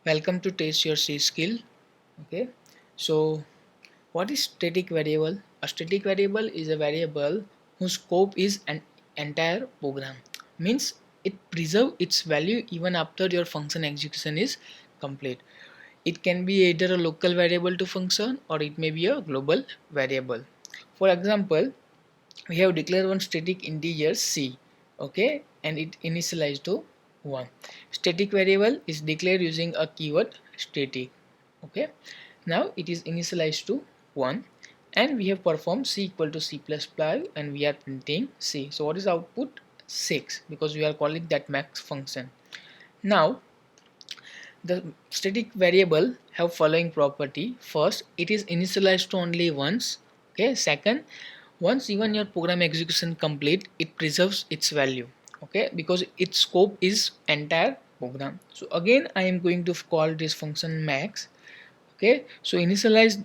Welcome to Taste Your C skill. Okay, so what is static variable? A static variable is a variable whose scope is an entire program. Means it preserves its value even after your function execution is complete. It can be either a local variable to function or it may be a global variable. For example, we have declared one static integer c, okay, and it initialized to 1. Static variable is declared using a keyword static, okay. Now it is initialized to 1 and we have performed c equal to c plus plus and we are printing c. So what is output? 6, because we are calling that max function. Now the static variable have following property. First, it is initialized to only once, okay. Second, once even your program execution complete, it preserves its value, okay, because its scope is entire program. So again I am going to call this function max, okay. So initialize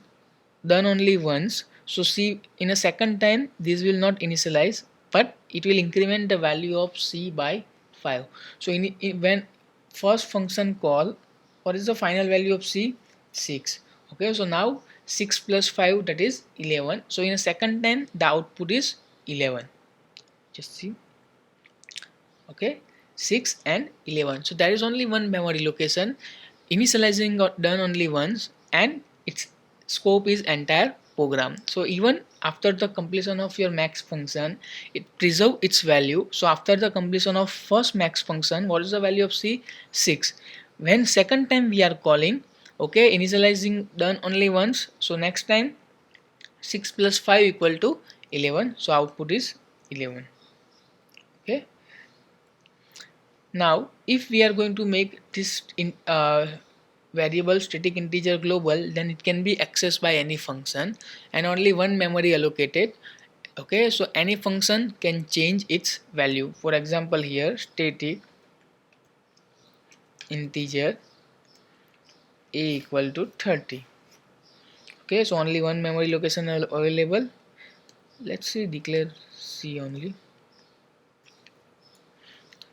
done only once, so see in a second time this will not initialize, but it will increment the value of c by 5. So when first function call, what is the final value of c? 6, okay. So now 6 plus 5, that is 11. So in a second time the output is 11. Just see, okay, 6 and 11. So there is only one memory location. Initializing got done only once and its scope is entire program. So even after the completion of your max function, it preserve its value. So after the completion of first max function, what is the value of c? 6. When second time we are calling, okay, initializing done only once, so next time 6 plus 5 equal to 11. So output is 11, okay. Now if we are going to make this variable static integer global, then it can be accessed by any function and only one memory allocated, okay. So any function can change its value. For example, here static integer a equal to 30, okay. So only one memory location available. Let's see, declare c only,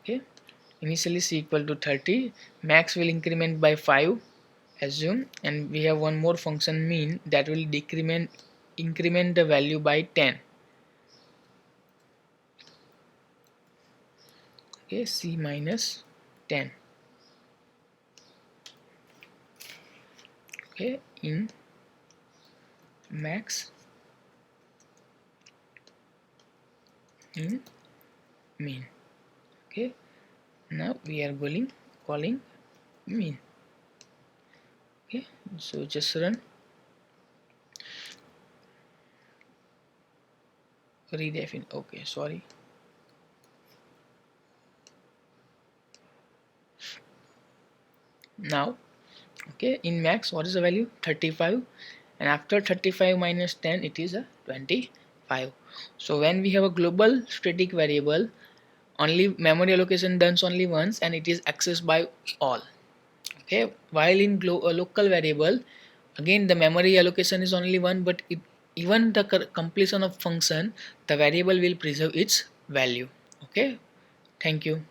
okay. Initially c equal to 30, max will increment by 5, assume, and we have one more function mean that will increment the value by 10, okay. C minus 10, okay, in max in mean, okay. Now we are calling mean, okay. So just run, redefine, okay, sorry. Now, okay, in max what is the value? 35, and after 35 minus 10 it is a 25. So when we have a global static variable, only memory allocation done only once and it is accessed by all, okay. While in a local variable, again the memory allocation is only one, but even the completion of function, the variable will preserve its value, okay. Thank you.